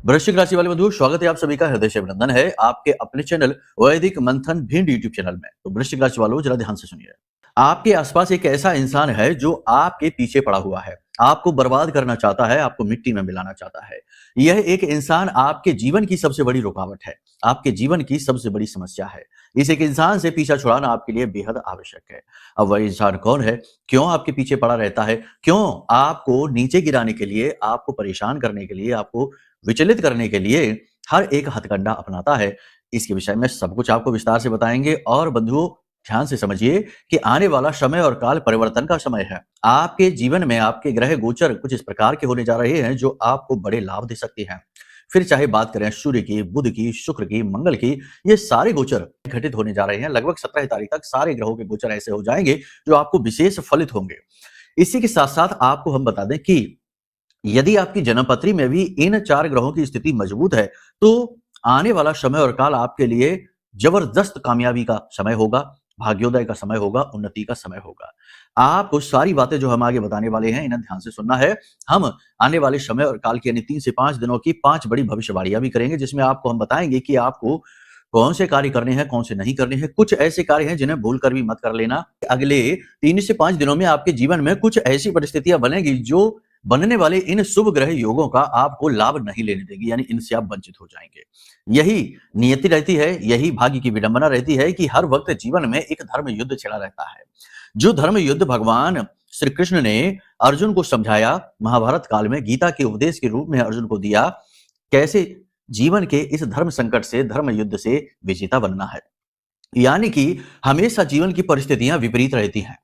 वृश्चिक राशि वाले बंधु, स्वागत है आप सभी का, हृदय से अभिनंदन है आपके अपने चैनल वैदिक मंथन भिंड यूट्यूब चैनल में। तो वृश्चिक राशि वालों, जरा ध्यान से सुनिए। आपके आसपास एक ऐसा इंसान है जो आपके पीछे पड़ा हुआ है, आपको बर्बाद करना चाहता है, आपको मिट्टी में मिलाना चाहता है। यह एक इंसान आपके जीवन की सबसे बड़ी रुकावट है, आपके जीवन की सबसे बड़ी समस्या है। इस एक इंसान से पीछा छुड़ाना आपके लिए बेहद आवश्यक है। अब वह इंसान कौन है, क्यों आपके पीछे पड़ा रहता है, क्यों आपको नीचे गिराने के लिए, आपको परेशान करने के लिए, आपको विचलित करने के लिए हर एक हथकंडा अपनाता है, इसके विषय में सब कुछ आपको विस्तार से बताएंगे। और बंधुओं, ध्यान से समझिए कि आने वाला समय और काल परिवर्तन का समय है। आपके जीवन में आपके ग्रह गोचर कुछ इस प्रकार के होने जा रहे हैं जो आपको बड़े लाभ दे सकते हैं। फिर चाहे बात करें सूर्य की, बुध की, शुक्र की, मंगल की, ये सारे गोचर घटित होने जा रहे हैं। लगभग 17 तारीख तक सारे ग्रहों के गोचर ऐसे हो जाएंगे जो आपको विशेष फलित होंगे। इसी के साथ साथ आपको हम बता दें कि यदि आपकी जन्मपत्री में भी इन 4 ग्रहों की स्थिति मजबूत है, तो आने वाला समय और काल आपके लिए जबरदस्त कामयाबी का समय होगा, भाग्योदय का समय होगा, उन्नति का समय होगा। आपको सारी बातें जो हम आगे बताने वाले हैं, इन्हें ध्यान से सुनना है। हम आने वाले समय और काल की यानी 3 से 5 दिनों की 5 बड़ी भविष्यवाणियां भी करेंगे, जिसमें आपको हम बताएंगे कि आपको कौन से कार्य करने हैं, कौन से नहीं करने हैं। कुछ ऐसे कार्य हैं जिन्हें भूल कर भी मत कर लेना। अगले 3 से 5 दिनों में आपके जीवन में कुछ ऐसी परिस्थितियां बनेगी जो बनने वाले इन शुभ ग्रह योगों का आपको लाभ नहीं लेने देगी, यानी इनसे आप वंचित हो जाएंगे। यही नियति रहती है, यही भाग्य की विडंबना रहती है कि हर वक्त जीवन में एक धर्म युद्ध छिड़ा रहता है। जो धर्म युद्ध भगवान श्री कृष्ण ने अर्जुन को समझाया, महाभारत काल में गीता के उपदेश के रूप में अर्जुन को दिया, कैसे जीवन के इस धर्म संकट से, धर्म युद्ध से विजेता बनना है। यानी कि हमेशा जीवन की परिस्थितियां विपरीत रहती हैं।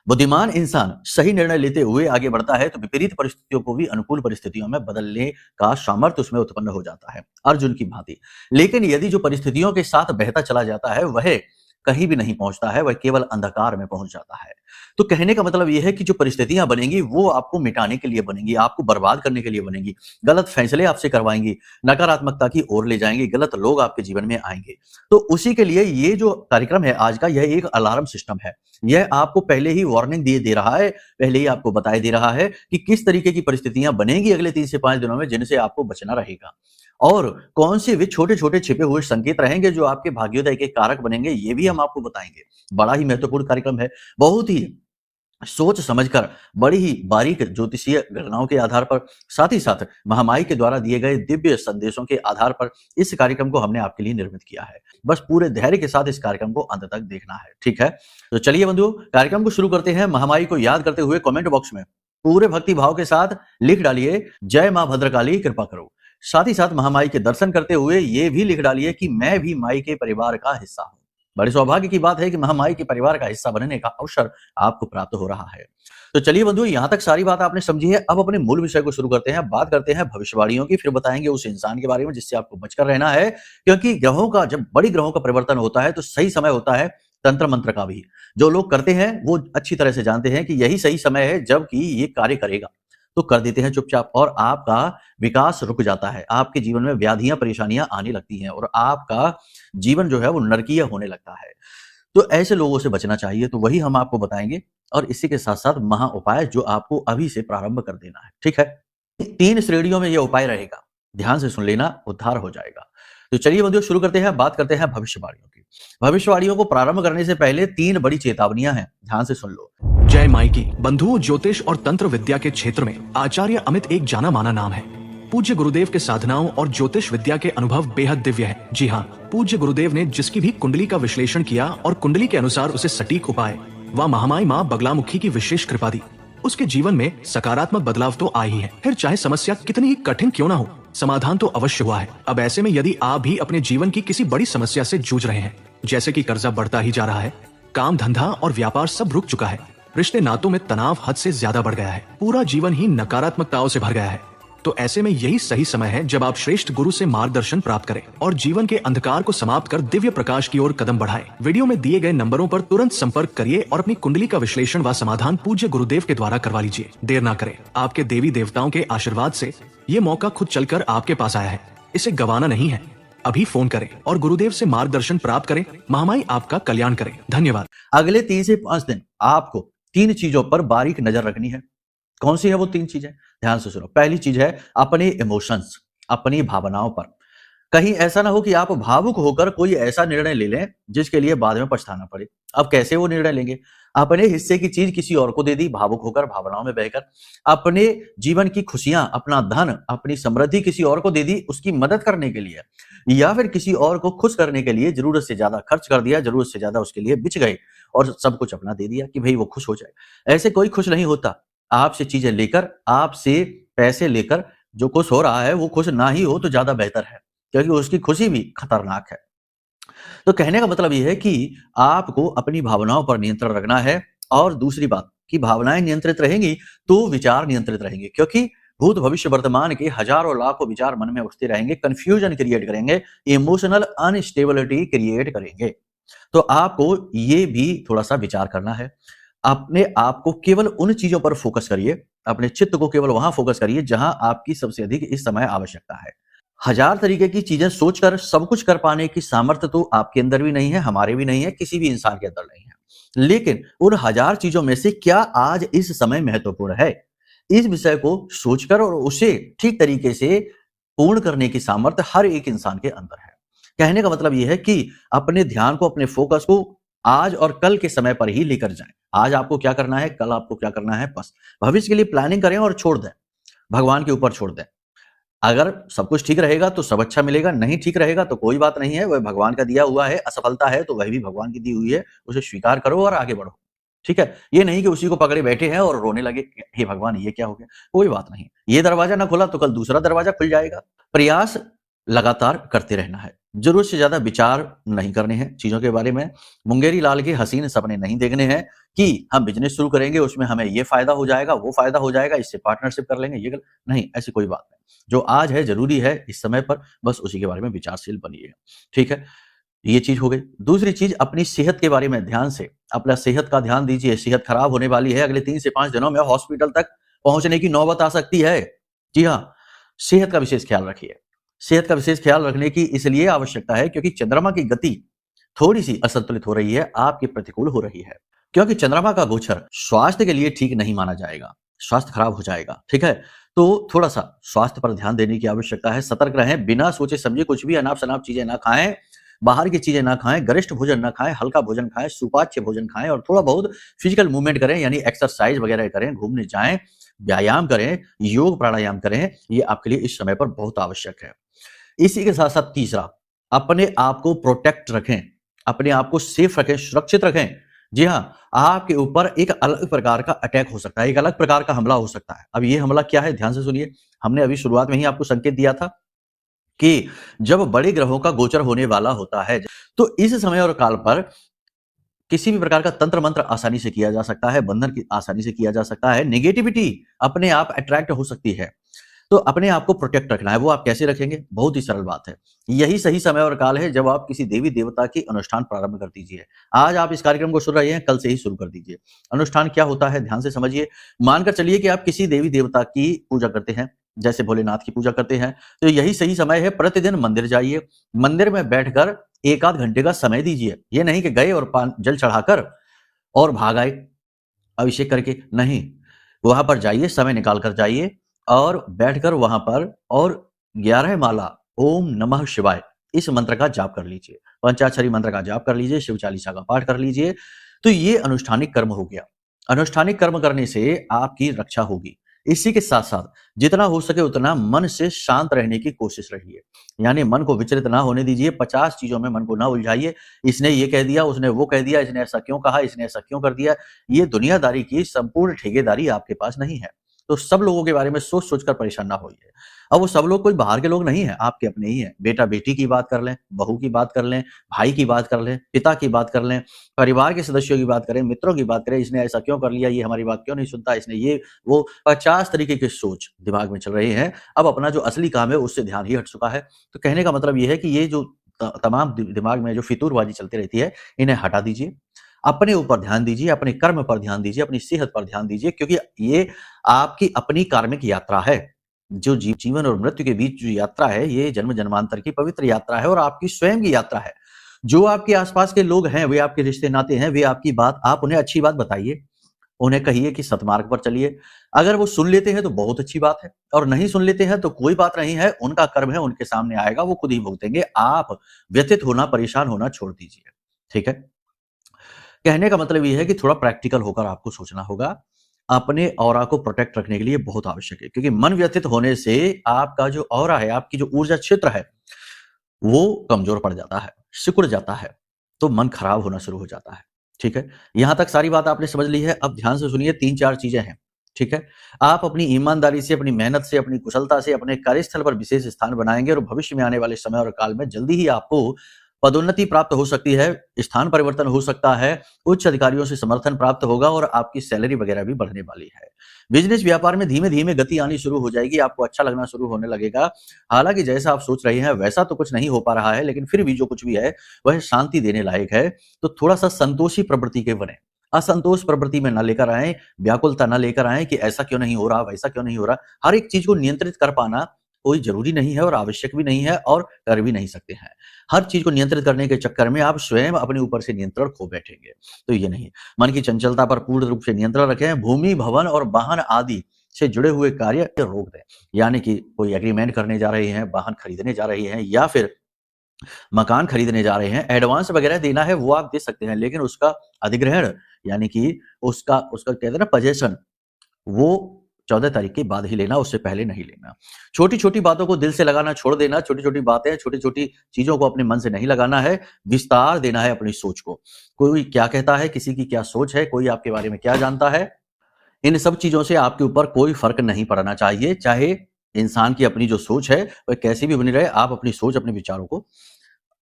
बुद्धिमान इंसान सही निर्णय लेते हुए आगे बढ़ता है तो विपरीत परिस्थितियों को भी अनुकूल परिस्थितियों में बदलने का सामर्थ्य उसमें उत्पन्न हो जाता है, अर्जुन की भांति। लेकिन यदि जो परिस्थितियों के साथ बहता चला जाता है, वह कहीं भी नहीं पहुंचता है, वह केवल अंधकार में पहुंच जाता है। तो कहने का मतलब यह है कि जो परिस्थितियां बनेंगी वो आपको मिटाने के लिए बनेंगी, आपको बर्बाद करने के लिए बनेंगी, गलत फैसले आपसे करवाएंगी, नकारात्मकता की ओर ले जाएंगे, गलत लोग आपके जीवन में आएंगे। तो उसी के लिए ये जो कार्यक्रम है आज का, यह एक अलार्म सिस्टम है। यह आपको पहले ही वार्निंग दे रहा है, पहले ही आपको बताए दे रहा है कि किस तरीके की परिस्थितियां बनेंगी अगले 3 से 5 दिनों में, जिनसे आपको बचना रहेगा। और कौन से वे छोटे-छोटे छिपे हुए संकेत रहेंगे जो आपके भाग्योदय के कारक बनेंगे, ये भी हम आपको बताएंगे। बड़ा ही महत्वपूर्ण कार्यक्रम है, बहुत ही सोच समझकर, बड़ी ही बारीक ज्योतिषीय गणनाओं के आधार पर, साथ ही साथ महामाई के द्वारा दिए गए दिव्य संदेशों के आधार पर इस कार्यक्रम को हमने आपके लिए निर्मित किया है। बस पूरे धैर्य के साथ इस कार्यक्रम को अंत तक देखना है, ठीक है? तो चलिए बंधुओं, कार्यक्रम को शुरू करते हैं। महामाई को याद करते हुए कमेंट बॉक्स में पूरे भक्ति भाव के साथ लिख डालिए, जय मां भद्रकाली कृपा करो। साथ ही साथ महामाई के दर्शन करते हुए ये भी लिख डालिए कि मैं भी माई के परिवार का हिस्सा हूं। बड़े सौभाग्य की बात है कि महामाई के परिवार का हिस्सा बनने का अवसर आपको प्राप्त हो रहा है। तो चलिए बंधुओं, यहां तक सारी बात आपने समझी है। अब अपने मूल विषय को शुरू करते हैं। बात करते हैं भविष्यवाणियों की, फिर बताएंगे उस इंसान के बारे में जिससे आपको बचकर रहना है। क्योंकि ग्रहों का, जब बड़ी ग्रहों का परिवर्तन होता है तो सही समय होता है तंत्र मंत्र का भी। जो लोग करते हैं वो अच्छी तरह से जानते हैं कि यही सही समय है जबकि ये कार्य करेगा, तो कर देते हैं चुपचाप और आपका विकास रुक जाता है। आपके जीवन में व्याधियां, परेशानियां आने लगती हैं और आपका जीवन जो है वो नरकीय होने लगता है। तो ऐसे लोगों से बचना चाहिए, तो वही हम आपको बताएंगे। और इसी के साथ साथ महा उपाय जो आपको अभी से प्रारंभ कर देना है, ठीक है? 3 श्रेणियों में यह उपाय रहेगा, ध्यान से सुन लेना, उद्धार हो जाएगा। तो चलिए बंधुओं, शुरू करते हैं। बात करते हैं भविष्यवाणियों की। भविष्यवाणियों को प्रारंभ करने से पहले 3 बड़ी चेतावनियां हैं, ध्यान से सुन लो। जय माई की। बंधुओं, ज्योतिष और तंत्र विद्या के क्षेत्र में आचार्य अमित एक जाना माना नाम है। पूज्य गुरुदेव के साधनाओं और ज्योतिष विद्या के अनुभव बेहद दिव्य है। जी हाँ, पूज्य गुरुदेव ने जिसकी भी कुंडली का विश्लेषण किया और कुंडली के अनुसार उसे सटीक उपाय व महामाई माँ बगलामुखी की विशेष कृपा दी, उसके जीवन में सकारात्मक बदलाव तो आए ही है। फिर चाहे समस्या कितनी ही कठिन क्यों ना हो, समाधान तो अवश्य हुआ है। अब ऐसे में यदि आप भी अपने जीवन की किसी बड़ी समस्या से जूझ रहे हैं, जैसे कि कर्जा बढ़ता ही जा रहा है, काम धंधा और व्यापार सब रुक चुका है, रिश्ते नातों में तनाव हद से ज्यादा बढ़ गया है, पूरा जीवन ही नकारात्मकताओं से भर गया है, तो ऐसे में यही सही समय है जब आप श्रेष्ठ गुरु से मार्गदर्शन प्राप्त करें और जीवन के अंधकार को समाप्त कर दिव्य प्रकाश की ओर कदम बढ़ाएं। वीडियो में दिए गए नंबरों पर तुरंत संपर्क करिए और अपनी कुंडली का विश्लेषण व समाधान पूज्य गुरुदेव के द्वारा करवा लीजिए। देर ना करें, आपके देवी देवताओं के आशीर्वाद से ये मौका खुद चलकर आपके पास आया है, इसे गंवाना नहीं है। अभी फोन करें और गुरुदेव से मार्गदर्शन प्राप्त करें। महामाई आपका कल्याण करें। धन्यवाद। अगले 3 से 5 दिन आपको 3 चीजों पर बारीक नजर रखनी है। कौन सी है वो 3 चीजें, ध्यान से सुनो। पहली चीज है अपने इमोशंस। अपनी भावनाओं पर। कहीं ऐसा ना हो कि आप भावुक होकर कोई ऐसा निर्णय ले लें जिसके लिए बाद में पछताना पड़े। अब कैसे वो निर्णय लेंगे? अपने हिस्से की चीज किसी और को दे दी, भावुक होकर, भावनाओं में बहकर। अपने जीवन की खुशियां, अपना धन, अपनी समृद्धि किसी और को दे दी उसकी मदद करने के लिए, या फिर किसी और को खुश करने के लिए जरूरत से ज्यादा खर्च कर दिया, जरूरत से ज्यादा उसके लिए बिच गए और सब कुछ अपना दे दिया कि भाई वो खुश हो जाए। ऐसे कोई खुश नहीं होता। आपसे चीजें लेकर, आपसे पैसे लेकर जो खुश हो रहा है वो खुश ना ही हो तो ज्यादा बेहतर है, क्योंकि उसकी खुशी भी खतरनाक है। तो कहने का मतलब ये है कि आपको अपनी भावनाओं पर नियंत्रण रखना है। और दूसरी बात कि भावनाएं नियंत्रित रहेंगी तो विचार नियंत्रित रहेंगे, क्योंकि भूत भविष्य वर्तमान के हजारों लाखों विचार मन में उठते रहेंगे, कंफ्यूजन क्रिएट करेंगे, इमोशनल अनस्टेबिलिटी क्रिएट करेंगे। तो आपको ये भी थोड़ा सा विचार करना है। अपने आप को केवल उन चीजों पर फोकस करिए, अपने चित्त को केवल वहां फोकस करिए जहां आपकी सबसे अधिक इस समय आवश्यकता है। हजार तरीके की चीजें सोचकर सब कुछ कर पाने की सामर्थ्य तो आपके अंदर भी नहीं है, हमारे भी नहीं है, किसी भी इंसान के अंदर नहीं है। लेकिन उन हजार चीजों में से क्या आज इस समय महत्वपूर्ण है, इस विषय को सोचकर और उसे ठीक तरीके से पूर्ण करने की सामर्थ्य हर एक इंसान के अंदर है। कहने का मतलब यह है कि अपने ध्यान को, अपने फोकस को आज और कल के समय पर ही लेकर जाएं। आज आपको क्या करना है, कल आपको क्या करना है, बस भविष्य के लिए प्लानिंग करें और छोड़ दें, भगवान के ऊपर छोड़ दें। अगर सब कुछ ठीक रहेगा तो सब अच्छा मिलेगा, नहीं ठीक रहेगा तो कोई बात नहीं है, वह भगवान का दिया हुआ है। असफलता है तो वह भी भगवान की दी हुई है, उसे स्वीकार करो और आगे बढ़ो। ठीक है, ये नहीं कि उसी को पकड़े बैठे हैं और रोने लगे, हे भगवान ये क्या हो गया। कोई बात नहीं, ये दरवाजा ना खुला तो कल दूसरा दरवाजा खुल जाएगा। प्रयास लगातार करते रहना है, जरूरत से ज्यादा विचार नहीं करने हैं चीजों के बारे में। मुंगेरी लाल के हसीन सपने नहीं देखने हैं कि हम बिजनेस शुरू करेंगे, उसमें हमें ये फायदा हो जाएगा, वो फायदा हो जाएगा, इससे पार्टनरशिप कर लेंगे, ये नहीं, ऐसी कोई बात नहीं। जो आज है, जरूरी है इस समय पर, बस उसी के बारे में विचारशील बनिए। ठीक है, ये चीज हो गई। दूसरी चीज, अपनी सेहत के बारे में ध्यान से, अपना सेहत का ध्यान दीजिए। सेहत खराब होने वाली है, अगले 3 से 5 दिनों में हॉस्पिटल तक पहुंचने की नौबत आ सकती है। जी हाँ, सेहत का विशेष ख्याल रखिए। सेहत का विशेष ख्याल रखने की इसलिए आवश्यकता है क्योंकि चंद्रमा की गति थोड़ी सी असंतुलित हो रही है, आपके प्रतिकूल हो रही है। क्योंकि चंद्रमा का गोचर स्वास्थ्य के लिए ठीक नहीं माना जाएगा, स्वास्थ्य खराब हो जाएगा। ठीक है, तो थोड़ा सा स्वास्थ्य पर ध्यान देने की आवश्यकता है। सतर्क रहें, बिना सोचे समझे कुछ भी अनाप शनाप चीजें ना खाएं, बाहर की चीजें ना खाएं, गरिष्ठ भोजन ना खाएं, हल्का भोजन खाएं, सुपाच्य भोजन खाएं और थोड़ा बहुत फिजिकल मूवमेंट करें, यानी एक्सरसाइज वगैरह करें, घूमने जाएं, व्यायाम करें, योग प्राणायाम करें। ये आपके लिए इस समय पर बहुत आवश्यक है। इसी के साथ साथ तीसरा, अपने आप को प्रोटेक्ट रखें, अपने आप को सेफ रखें, सुरक्षित रखें। जी हाँ, आपके ऊपर एक अलग प्रकार का अटैक हो सकता है, एक अलग प्रकार का हमला हो सकता है। अब ये हमला क्या है, ध्यान से सुनिए। हमने अभी शुरुआत में ही आपको संकेत दिया था कि जब बड़े ग्रहों का गोचर होने वाला होता है तो इस समय और काल पर किसी भी प्रकार का तंत्र मंत्र आसानी से किया जा सकता है, बंधन की आसानी से किया जा सकता है, नेगेटिविटी अपने आप अट्रैक्ट हो सकती है। तो अपने आप को प्रोटेक्ट रखना है। वो आप कैसे रखेंगे? बहुत ही सरल बात है। यही सही समय और काल है जब आप किसी देवी देवता की अनुष्ठान प्रारंभ कर दीजिए। आज आप इस कार्यक्रम को सुन रहे हैं, कल से ही शुरू कर दीजिए। अनुष्ठान क्या होता है, ध्यान से समझिए। मानकर चलिए कि आप किसी देवी देवता की पूजा करते हैं, जैसे भोलेनाथ की पूजा करते हैं, तो यही सही समय है। प्रतिदिन मंदिर जाइए, मंदिर में बैठकर 1 आध घंटे का समय दीजिए। ये नहीं कि गए और जल चढ़ाकर और भाग आए अभिषेक करके, नहीं। वहां पर जाइए, समय निकाल कर जाइए और बैठकर वहां पर और 11 माला ओम नमः शिवाय इस मंत्र का जाप कर लीजिए, पंचाक्षरी मंत्र का जाप कर लीजिए, शिव चालीसा का पाठ कर लीजिए। तो ये अनुष्ठानिक कर्म हो गया। अनुष्ठानिक कर्म करने से आपकी रक्षा होगी। इसी के साथ साथ जितना हो सके उतना मन से शांत रहने की कोशिश रहिए, यानी मन को विचलित ना होने दीजिए। 50 चीजों में मन को ना उलझाइए। इसने ये कह दिया, उसने वो कह दिया, इसने ऐसा क्यों कहा, इसने ऐसा क्यों कर दिया। ये दुनियादारी की संपूर्ण ठेकेदारी आपके पास नहीं है। तो सब लोगों के बारे में सोच सोचकर परेशान ना होइए। अब वो सब लोग कोई बाहर के लोग नहीं है, आपके अपने ही हैं। बेटा बेटी की बात कर लें, बहू की बात कर लें, भाई की बात कर लें, पिता की बात कर लें, परिवार के सदस्यों की बात करें, मित्रों की बात करें। इसने ऐसा क्यों कर लिया, ये हमारी बात क्यों नहीं सुनता, इसने ये वो 50 तरीके की सोच दिमाग में चल रही है। अब अपना जो असली काम है उससे ध्यान ही हट चुका है। तो कहने का मतलब ये है कि ये जो तमाम दिमाग में जो फितूरबाजी चलती रहती है, इन्हें हटा दीजिए। अपने ऊपर ध्यान दीजिए, अपने कर्म पर ध्यान दीजिए, अपनी सेहत पर ध्यान दीजिए, क्योंकि ये आपकी अपनी कार्मिक यात्रा है। जो जीवन और मृत्यु के बीच जो यात्रा है, ये जन्म जन्मांतर की पवित्र यात्रा है और आपकी स्वयं की यात्रा है। जो आपके आसपास के लोग हैं, वे आपके रिश्ते नाते हैं, वे आपकी बात, आप उन्हें अच्छी बात बताइए, उन्हें कहिए कि सतमार्ग पर चलिए। अगर वो सुन लेते हैं तो बहुत अच्छी बात है, और नहीं सुन लेते हैं तो कोई बात नहीं है, उनका कर्म है, उनके सामने आएगा, वो खुद ही भुगतेंगे। आप व्यथित होना, परेशान होना छोड़ दीजिए। ठीक है? कहने का मतलब ये है कि थोड़ा प्रैक्टिकल होकर आपको सोचना होगा। अपने ऑरा को प्रोटेक्ट रखने के लिए बहुत आवश्यक है, क्योंकि मन व्यथित होने से आपका जो ऑरा है, आपकी जो ऊर्जा क्षेत्र है, वो कमजोर पड़ जाता है, सिकुड़ जाता है, तो मन खराब होना शुरू हो जाता है। ठीक है? यहां तक सारी बात आपने समझ ली है। अब ध्यान से सुनिए, 3-4 चीजें हैं। ठीक है? आप अपनी ईमानदारी से, अपनी मेहनत से, अपनी कुशलता से अपने कार्यस्थल पर विशेष स्थान बनाएंगे, और भविष्य में आने वाले समय और काल में जल्दी ही आपको पदोन्नति प्राप्त हो सकती है, स्थान परिवर्तन हो सकता है, उच्च अधिकारियों से समर्थन प्राप्त होगा, और आपकी सैलरी वगैरह भी बढ़ने वाली है। बिजनेस व्यापार में धीमे-धीमे गति आनी शुरू हो जाएगी, आपको अच्छा लगना शुरू होने लगेगा। हालाँकि जैसा आप सोच रहे हैं वैसा तो कुछ नहीं हो पा रहा है, लेकिन फिर भी जो कुछ भी है वह शांति देने लायक है। तो थोड़ा-सा संतोषी प्रवृत्ति के बनें। असंतोष प्रवृत्ति में ना लेकर आएँ, व्याकुलता ना लेकर आएँ कि ऐसा क्यों नहीं हो रहा, वैसा क्यों नहीं हो रहा। हर एक चीज़ को नियंत्रित कर पाना कोई ज़रूरी नहीं है, और आवश्यक भी नहीं है, और कर भी नहीं सकते हैं। हर चीज़ को नियंत्रित करने के चक्कर में आप स्वयं अपने ऊपर से नियंत्रण खो बैठेंगे, तो ये नहीं। मन की चंचलता पर पूर्ण रूप से नियंत्रण रखें। भूमि, भवन और वाहन आदि से जुड़े हुए कार्य रोक दें। यानी कि कोई एग्रीमेंट करने जा रहे हैं, वाहन खरीदने जा रहे हैं, या फिर मकान खरीदने जा रहे हैं, एडवांस वगैरह देना है वो आप दे सकते हैं, लेकिन उसका अधिग्रहण, यानी कि उसका उसका कहते हैं ना पोजेसन, वो 14 तारीख के बाद ही लेना, उससे पहले नहीं लेना। छोटी-छोटी बातों को दिल से लगाना छोड़ देना, छोटी-छोटी बातें, छोटी-छोटी चीज़ों को अपने मन से नहीं लगाना है, विस्तार देना है अपनी सोच को। कोई क्या कहता है, किसी की क्या सोच है, कोई आपके बारे में क्या जानता है, इन सब चीज़ों से आपके ऊपर कोई फ़र्क नहीं पड़ना चाहिए। चाहे इंसान की अपनी जो सोच है, वह कैसी भी बनी रहे, आप अपनी सोच, अपने विचारों को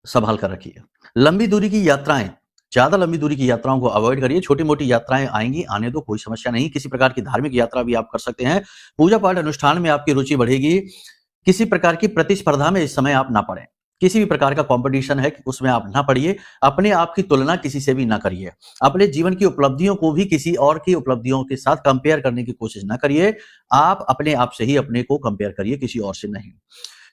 सँभाल कर रखिए। लंबी दूरी की यात्राएँ, ज़्यादा लंबी दूरी की यात्राओं को अवॉइड करिए। छोटी-मोटी यात्राएँ आएँगी, आने दो, कोई समस्या नहीं। किसी प्रकार की धार्मिक यात्रा भी आप कर सकते हैं। पूजा-पाठ अनुष्ठान में आपकी रुचि बढ़ेगी। किसी प्रकार की प्रतिस्पर्धा में इस समय आप ना पड़ें। किसी भी प्रकार का कॉम्पिटिशन है, उसमें आप ना पड़िए। अपने आप की तुलना किसी से भी ना करिए। अपने जीवन की उपलब्धियों को भी किसी और की उपलब्धियों के साथ कंपेयर करने की कोशिश ना करिए। आप अपने आप से ही अपने को कंपेयर करिए, किसी और से नहीं।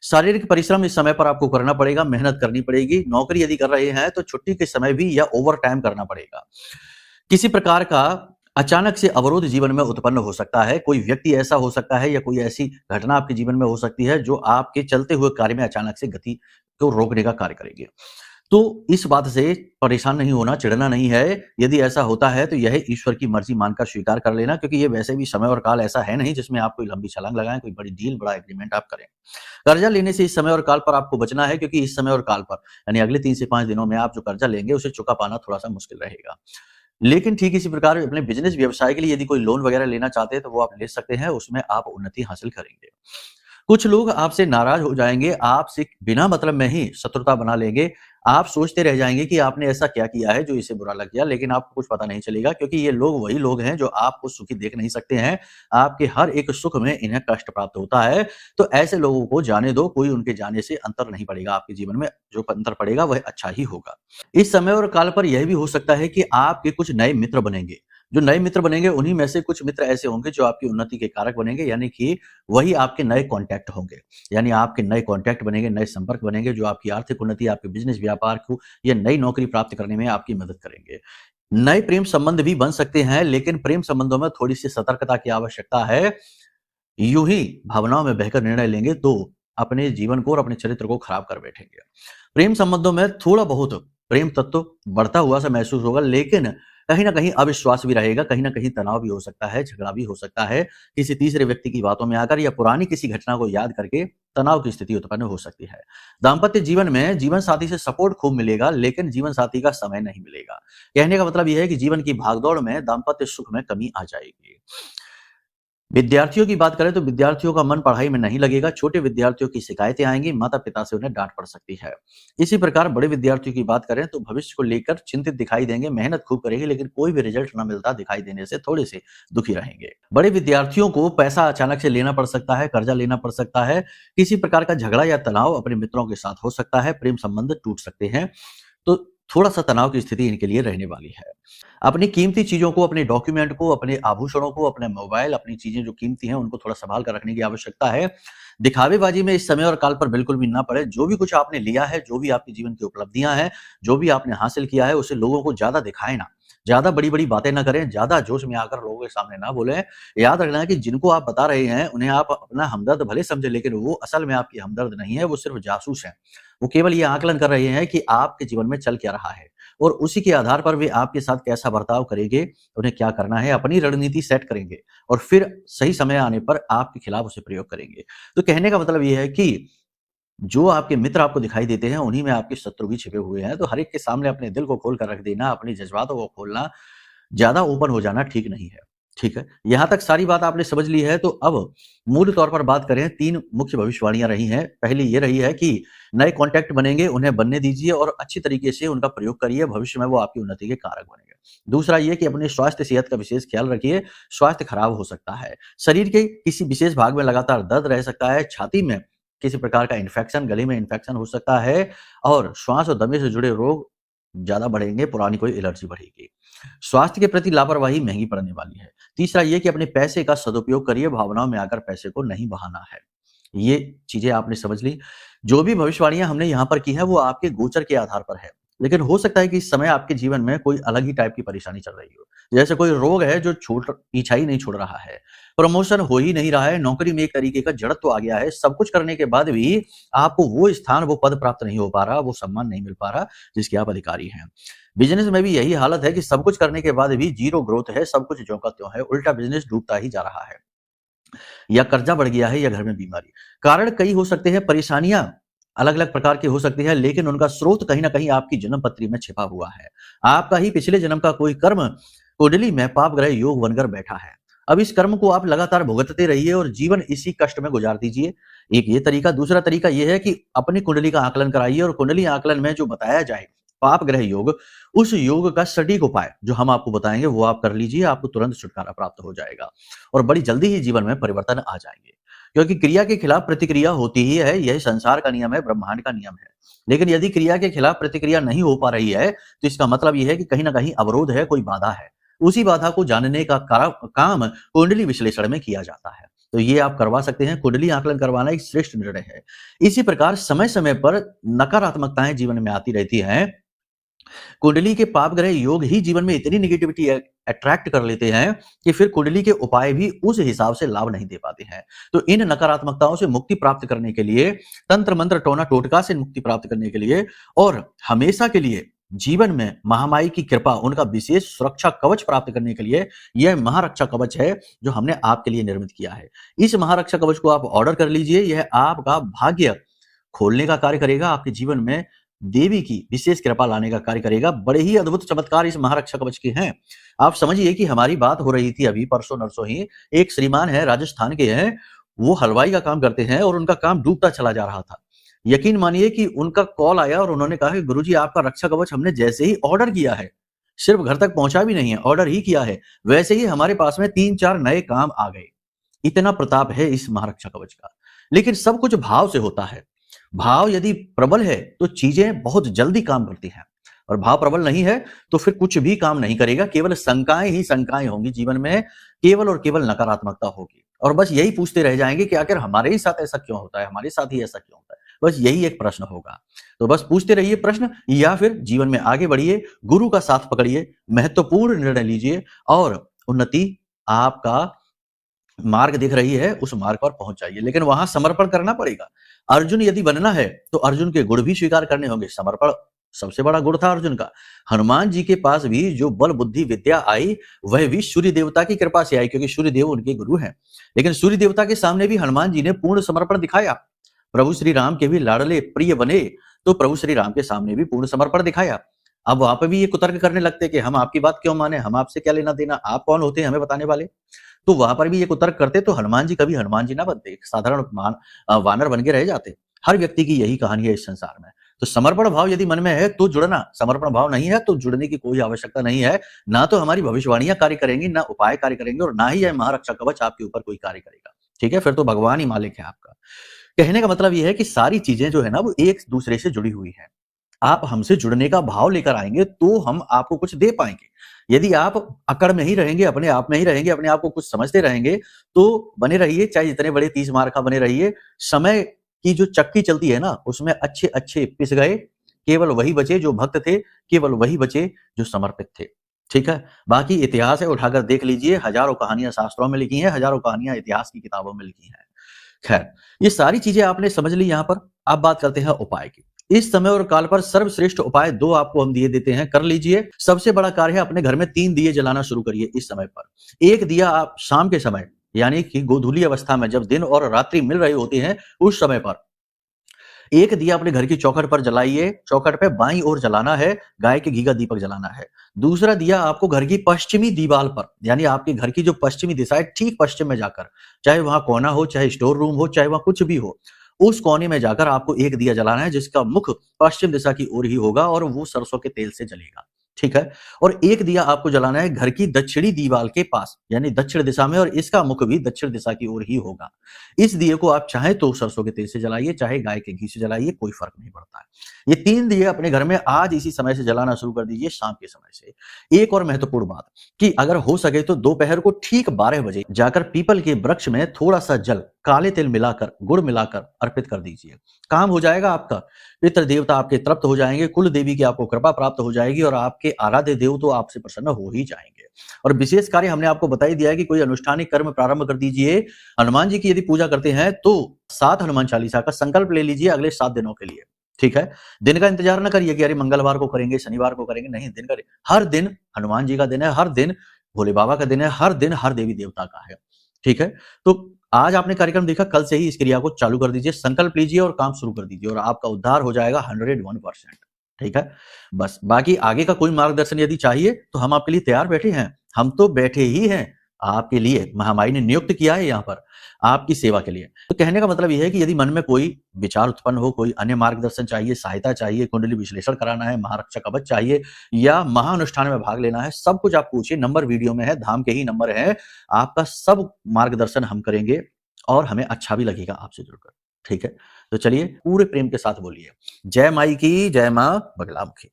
शारीरिक परिश्रम इस समय पर आपको करना पड़ेगा, मेहनत करनी पड़ेगी। नौकरी यदि कर रहे हैं तो छुट्टी के समय भी या ओवरटाइम करना पड़ेगा। किसी प्रकार का अचानक से अवरोध जीवन में उत्पन्न हो सकता है। कोई व्यक्ति ऐसा हो सकता है, या कोई ऐसी घटना आपके जीवन में हो सकती है जो आपके चलते हुए कार्य में अचानक से गति को रोकने का कार्य करेगी। तो इस बात से परेशान नहीं होना, चिढ़ना नहीं है। यदि ऐसा होता है तो यह ईश्वर की मर्ज़ी मानकर स्वीकार कर लेना, क्योंकि ये वैसे भी समय और काल ऐसा है नहीं जिसमें आप कोई लंबी छलांग लगाएँ, कोई बड़ी डील, बड़ा एग्रीमेंट आप करें। कर्जा लेने से इस समय और काल पर आपको बचना है, क्योंकि इस समय और काल पर, यानी अगले 3 से 5 दिनों में आप जो कर्जा लेंगे उसे चुका पाना थोड़ा-सा मुश्किल रहेगा। लेकिन ठीक इसी प्रकार अपने बिज़नेस व्यवसाय के लिए यदि कोई लोन वगैरह लेना चाहते हैं तो वो आप ले सकते हैं, उसमें आप उन्नति हासिल करेंगे। कुछ लोग आपसे नाराज़ हो जाएँगे, आपसे बिना मतलब में ही शत्रुता बना लेंगे। आप सोचते रह जाएँगे कि आपने ऐसा क्या किया है जो इसे बुरा लग गया, लेकिन आपको कुछ पता नहीं चलेगा, क्योंकि ये लोग वही लोग हैं जो आपको सुखी देख नहीं सकते हैं। आपके हर एक सुख में इन्हें कष्ट प्राप्त होता है। तो ऐसे लोगों को जाने दो, कोई उनके जाने से अंतर नहीं पड़ेगा आपके जीवन में, जो अंतर पड़ेगा वह अच्छा ही होगा। इस समय और काल पर यह भी हो सकता है कि आपके कुछ नए मित्र बनेंगे। जो नए मित्र बनेंगे उन्हीं में से कुछ मित्र ऐसे होंगे जो आपकी उन्नति के कारक बनेंगे, यानी कि वही आपके नए कॉन्टैक्ट होंगे। यानी आपके नए कॉन्टैक्ट बनेंगे, नए संपर्क बनेंगे, जो आपकी आर्थिक उन्नति, आपके बिज़नेस व्यापार को या नई नौकरी प्राप्त करने में आपकी मदद करेंगे। नए प्रेम संबंध भी बन सकते हैं, लेकिन प्रेम संबंधों में थोड़ी-सी सतर्कता की आवश्यकता है। यूँ ही भावनाओं में बहकर निर्णय लेंगे तो अपने जीवन को और अपने चरित्र को खराब कर बैठेंगे। प्रेम संबंधों में थोड़ा बहुत प्रेम तत्व बढ़ता हुआ सा महसूस होगा, लेकिन कहीं न कहीं अविश्वास भी रहेगा, कहीं न कहीं तनाव भी हो सकता है, झगड़ा भी हो सकता है, किसी तीसरे व्यक्ति की बातों में आकर या पुरानी किसी घटना को याद करके तनाव की स्थिति उत्पन्न हो सकती है। दाम्पत्य जीवन में जीवन साथी से सपोर्ट खूब मिलेगा, लेकिन जीवन साथी का समय नहीं मिलेगा। कहने का मतलब ये है कि जीवन की भागदौड़ में दाम्पत्य सुख में कमी आ जाएगी। विद्यार्थियों की बात करें तो विद्यार्थियों का मन पढ़ाई में नहीं लगेगा, छोटे विद्यार्थियों की शिकायतें आएँगी, माता-पिता से उन्हें डाँट पड़ सकती है। इसी प्रकार बड़े विद्यार्थियों की बात करें तो भविष्य को लेकर चिंतित दिखाई देंगे, मेहनत खूब करेंगे, लेकिन कोई भी रिजल्ट ना मिलता दिखाई देने से थोड़े-से दुखी रहेंगे। बड़े विद्यार्थियों को पैसा अचानक से लेना पड़ सकता है, कर्जा लेना पड़ सकता है, किसी प्रकार का झगड़ा या तनाव अपने मित्रों के साथ हो सकता है, प्रेम संबंध टूट सकते हैं, तो थोड़ा-सा तनाव की स्थिति इनके लिए रहने वाली है। अपनी कीमती चीज़ों को, अपने डॉक्यूमेंट को, अपने आभूषणों को, अपने मोबाइल, अपनी चीज़ें जो कीमती हैं, उनको थोड़ा सँभाल कर रखने की आवश्यकता है। दिखावेबाज़ी में इस समय और काल पर बिल्कुल भी ना पड़े। जो भी कुछ आपने लिया है, जो भी आपके जीवन की उपलब्धियाँ हैं, जो भी आपने हासिल किया है, उसे लोगों को ज़्यादा दिखाएँ ना। ज्यादा बड़ी बड़ी बातें ना करें, ज्यादा जोश में आकर लोगों के सामने ना बोलें। याद रखना कि जिनको आप बता रहे हैं उन्हें आप अपना हमदर्द भले समझे, लेकिन वो असल में आपकी हमदर्द नहीं है, वो सिर्फ जासूस है। वो केवल ये आकलन कर रहे हैं कि आपके जीवन में चल क्या रहा है और उसी के आधार पर वे आपके साथ कैसा बर्ताव करेंगे, उन्हें क्या करना है, अपनी रणनीति सेट करेंगे और फिर सही समय आने पर आपके खिलाफ उसे प्रयोग करेंगे। तो कहने का मतलब ये है कि जो आपके मित्र आपको दिखाई देते हैं, उन्हीं में आपके शत्रु भी छिपे हुए हैं। तो हर एक के सामने अपने दिल को खोल कर रख देना, अपनी जज़्बातों को खोलना, ज़्यादा ओपन हो जाना ठीक नहीं है। ठीक है? यहाँ तक सारी बात आपने समझ ली है, तो अब मूल तौर पर बात करें, 3 मुख्य भविष्यवाणियाँ रही हैं। पहली ये रही है कि नए कॉन्टैक्ट बनेंगे, उन्हें बनने दीजिए और अच्छी तरीके से उनका प्रयोग करिए, भविष्य में वो आपकी उन्नति के कारक बनेंगे। दूसरा ये कि अपने स्वास्थ्य सेहत का विशेष ख्याल रखिए, स्वास्थ्य खराब हो सकता है। शरीर के किसी विशेष भाग में लगातार दर्द रह सकता है, छाती में किसी प्रकार का इन्फेक्शन, गले में इन्फेक्शन हो सकता है और श्वास और दमे से जुड़े रोग ज़्यादा बढ़ेंगे, पुरानी कोई एलर्जी बढ़ेगी। स्वास्थ्य के प्रति लापरवाही महँगी पड़ने वाली है। तीसरा ये कि अपने पैसे का सदुपयोग करिए, भावनाओं में आकर पैसे को नहीं बहाना है। ये चीज़ें आपने समझ ली। जो भी भविष्यवाणियाँ हमने यहाँ पर की हैं, वो आपके गोचर के आधार पर है। लेकिन हो सकता है कि इस समय आपके जीवन में कोई अलग ही टाइप की परेशानी चल रही हो। जैसे कोई रोग है जो पीछा ही नहीं छोड़ रहा है, प्रमोशन हो ही नहीं रहा है, नौकरी में एक तरीके का जड़त्व आ गया है, सब कुछ करने के बाद भी आपको वो स्थान, वो पद प्राप्त नहीं हो पा रहा, वो सम्मान नहीं मिल पा रहा, जिसके आप अधिकारी हैं। बिज़नेस में भी यही हालत है कि सब कुछ करने के बाद भी ज़ीरो ग्रोथ है, सब कुछ ज्यों का त्यों है, उल्टा बिज़नेस डूबता ही जा रहा है। या कर्जा बढ़ गया है या घर में बीमारी। कारण कई हो सकते हैं, परेशानियाँ अलग-अलग प्रकार की हो सकती है, लेकिन उनका स्रोत कहीं न कहीं आपकी जन्म पत्री में छिपा हुआ है। आपका ही पिछले जन्म का कोई कर्म कुंडली में पाप ग्रह योग बनकर बैठा है। अब इस कर्म को आप लगातार भुगतते रहिए और जीवन इसी कष्ट में गुजार दीजिए। एक ये तरीका, दूसरा तरीका ये है कि अपनी कुंडली का आकलन कराइए और कुंडली आकलन में जो बताया जाए पाप ग्रह योग, उस योग का सटीक उपाय जो हम आपको बताएँगे वो आप कर लीजिए, आपको तुरंत छुटकारा प्राप्त हो जाएगा और बड़ी जल्दी ही जीवन में परिवर्तन आ जाएँगे। क्योंकि क्रिया के खिलाफ प्रतिक्रिया होती ही है, यही संसार का नियम है, ब्रह्मांड का नियम है। लेकिन यदि क्रिया के खिलाफ प्रतिक्रिया नहीं हो पा रही है, तो इसका मतलब ये है कि कहीं न कहीं अवरोध है, कोई बाधा है। उसी बाधा को जानने का काम कुंडली विश्लेषण में किया जाता है। तो ये आप करवा सकते हैं, कुंडली आकलन करवाना एक श्रेष्ठ निर्णय है। इसी प्रकार समय-समय पर नकारात्मकताएँ जीवन में आती रहती हैं, कुंडली के पाप ग्रह योग ही जीवन में इतनी नेगेटिविटी अट्रैक्ट कर लेते हैं कि फिर कुंडली के उपाय भी उस हिसाब से लाभ नहीं दे पाते हैं। तो इन नकारात्मकताओं से मुक्ति प्राप्त करने के लिए, तंत्र मंत्र टोना टोटका से मुक्ति प्राप्त करने के लिए और हमेशा के लिए जीवन में महामाई की कृपा, उनका विशेष सुरक्षा कवच प्राप्त करने के लिए यह महारक्षा कवच है जो हमने आपके लिए निर्मित किया है। इस महारक्षा कवच को आप ऑर्डर कर लीजिए, यह आपका भाग्य खोलने का कार्य करेगा, आपके जीवन में देवी की विशेष कृपा लाने का कार्य करेगा। बड़े ही अद्भुत चमत्कार इस महारक्षा कवच के हैं। आप समझिए कि हमारी बात हो रही थी अभी परसों-नरसों ही, एक श्रीमान है, राजस्थान के हैं, वो हलवाई का काम करते हैं और उनका काम डूबता चला जा रहा था। यकीन मानिए कि उनका कॉल आया और उन्होंने कहा कि गुरुजी आपका रक्षा कवच हमने जैसे ही ऑर्डर किया है, सिर्फ घर तक पहुँचा भी नहीं है, ऑर्डर ही किया है, वैसे ही हमारे पास में 3-4 नए काम आ गए। इतना प्रताप है इस महारक्षा कवच का। लेकिन सब कुछ भाव से होता है। भाव यदि प्रबल है तो चीजें बहुत जल्दी काम करती हैं और भाव प्रबल नहीं है तो फिर कुछ भी काम नहीं करेगा, केवल शंकाएं ही शंकाएं होंगी जीवन में, केवल और केवल नकारात्मकता होगी और बस यही पूछते रह जाएंगे कि आखिर हमारे ही साथ ऐसा क्यों होता है, हमारे साथ ही ऐसा क्यों होता है। बस यही एक प्रश्न होगा। तो बस पूछते रहिए प्रश्न या फिर जीवन में आगे बढ़िए, गुरु का साथ पकड़िए, महत्वपूर्ण निर्णय लीजिए और उन्नति आपका मार्ग दिख रही है, उस मार्ग पर पहुंच जाइए। लेकिन वहां समर्पण करना पड़ेगा। अर्जुन यदि बनना है तो अर्जुन के गुण भी स्वीकार करने होंगे। समर्पण सबसे बड़ा गुण था अर्जुन का। हनुमान जी के पास भी जो बल बुद्धि विद्या आई, वह भी सूर्य देवता की कृपा से आई, क्योंकि सूर्य देव उनके गुरु हैं। लेकिन सूर्य देवता के सामने भी हनुमान जी ने पूर्ण समर्पण दिखाया। प्रभु श्री राम के भी लाडले प्रिय बने, तो प्रभु श्री राम के सामने भी पूर्ण समर्पण दिखाया। अब वहां पर भी ये कुतर्क करने लगते कि हम आपकी बात क्यों माने, हम आपसे क्या लेना देना, आप कौन होते हैं हमें बताने वाले। तो वहां पर भी ये कुतर्क करते तो हनुमान जी कभी हनुमान जी ना बनते, एक साधारण वानर बन के रह जाते। हर व्यक्ति की यही कहानी है इस संसार में। तो समर्पण भाव यदि मन में है तो जुड़ना, समर्पण भाव नहीं है तो जुड़ने की कोई आवश्यकता नहीं है। ना तो हमारी भविष्यवाणियां कार्य करेंगी, ना उपाय कार्य करेंगे और ना ही यह महारक्षा कवच आपके ऊपर कोई कार्य करेगा। ठीक है, फिर तो भगवान ही मालिक है आपका। कहने का मतलब यह है कि सारी चीजें जो है ना वो एक दूसरे से जुड़ी हुई है। आप हमसे जुड़ने का भाव लेकर आएंगे तो हम आपको कुछ दे पाएंगे। यदि आप अकड़ में ही रहेंगे, अपने आप में ही रहेंगे, अपने आप को कुछ समझते रहेंगे, तो बने रहिए, चाहे जितने बड़े 30 मार का बने रहिए। समय की जो चक्की चलती है ना, उसमें अच्छे-अच्छे पिस गए, केवल वही बचे जो भक्त थे, केवल वही बचे जो समर्पित थे। ठीक है, बाकी इतिहास है, उठाकर देख लीजिए, हजारों कहानियां शास्त्रों में लिखी हैं, हजारों कहानियां इतिहास की किताबों में लिखी हैं। खैर, ये सारी चीजें आपने समझ ली यहाँ पर। अब बात करते हैं उपाय की। इस समय और काल पर सर्वश्रेष्ठ उपाय 2 आपको हम दिए देते हैं, कर लीजिए। सबसे बड़ा कार्य है, अपने घर में 3 दिए जलाना शुरू करिए इस समय पर। एक दिया आप शाम के समय, यानी कि गोधूली अवस्था में, जब दिन और रात्रि मिल रही होती है, उस समय पर एक दिया अपने घर की चौखट पर जलाइए। चौखट पे बाईं ओर जलाना है, गाय के घी का दीपक जलाना है। दूसरा दिया आपको घर की पश्चिमी दीवार पर, यानी आपके घर की जो पश्चिमी दिशा है, ठीक पश्चिम में जाकर, चाहे वहां कोना हो, चाहे स्टोर रूम हो, चाहे वहां कुछ भी हो, उस कोने में जाकर आपको एक दिया जलाना है, जिसका मुख पश्चिम दिशा की ओर ही होगा और वो सरसों के तेल से जलेगा। ठीक है। और एक दिया आपको जलाना है घर की दक्षिणी दीवार के पास, यानी दक्षिण दिशा में, और इसका मुख भी दक्षिण दिशा की ओर ही होगा। इस दिए को आप चाहे तो सरसों के तेल से जलाइए, चाहे गाय के घी से जलाइए, कोई फर्क नहीं पड़ता है। ये 3 दिए अपने घर में आज इसी समय से जलाना शुरू कर दीजिए, शाम के समय से। एक और महत्वपूर्ण बात कि अगर हो सके तो दोपहर को ठीक 12 बजे जाकर पीपल के वृक्ष में थोड़ा सा जल काले तिल मिलाकर, गुड़ मिलाकर अर्पित कर दीजिए। काम हो जाएगा आपका। पितृ देवता आपके तृप्त हो जाएंगे, कुल देवी की आपको कृपा प्राप्त हो जाएगी और आपके आराध्य देव तो आपसे प्रसन्न हो ही जाएंगे। और विशेष कार्य हमने आपको बता ही दिया है कि कोई अनुष्ठानिक कर्म प्रारंभ कर दीजिए। हनुमान जी की यदि पूजा करते हैं तो 7 हनुमान चालीसा का संकल्प ले लीजिए अगले 7 दिनों के लिए। ठीक है। दिन का इंतजार न करिए कि अरे मंगलवार को करेंगे, शनिवार को करेंगे, नहीं, दिन का, हर दिन हनुमान जी का दिन है, हर दिन भोले बाबा का दिन है, हर दिन हर देवी देवता का है। ठीक है। तो आज आपने कार्यक्रम देखा, कल से ही इस क्रिया को चालू कर दीजिए, संकल्प लीजिए और काम शुरू कर दीजिए और आपका उद्धार हो जाएगा 101%। ठीक है। बस बाकी आगे का कोई मार्गदर्शन यदि चाहिए तो हम आपके लिए तैयार बैठे हैं। हम तो बैठे ही हैं आपके लिए। महामाई ने नियुक्त किया है यहाँ पर आपकी सेवा के लिए। तो कहने का मतलब यह है कि यदि मन में कोई विचार उत्पन्न हो, कोई अन्य मार्गदर्शन चाहिए, सहायता चाहिए, कुंडली विश्लेषण कराना है, महारक्षा कवच चाहिए या महाअनुष्ठान में भाग लेना है, सब कुछ आप पूछिए। नंबर वीडियो में है, धाम के ही नंबर है। आपका सब मार्गदर्शन हम करेंगे और हमें अच्छा भी लगेगा आपसे जुड़कर। ठीक है। तो चलिए पूरे प्रेम के साथ बोलिए, जय माई की, जय मां बगलामुखी।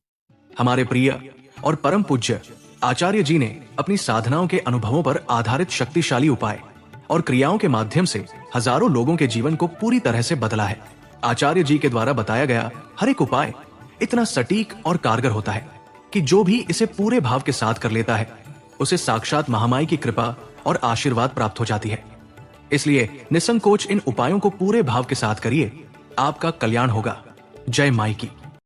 हमारे प्रिय और परम पूज्य आचार्य जी ने अपनी साधनाओं के अनुभवों पर आधारित शक्तिशाली उपाय और क्रियाओं के माध्यम से हजारों लोगों के जीवन को पूरी तरह से बदला है। आचार्य जी के द्वारा बताया गया हर एक उपाय इतना सटीक और कारगर होता है कि जो भी इसे पूरे भाव के साथ कर लेता है, उसे साक्षात महामाई की कृपा और आशीर्वाद प्राप्त हो जाती है। इसलिए निसंकोच इन उपायों को पूरे भाव के साथ करिए, आपका कल्याण होगा। जय माई की।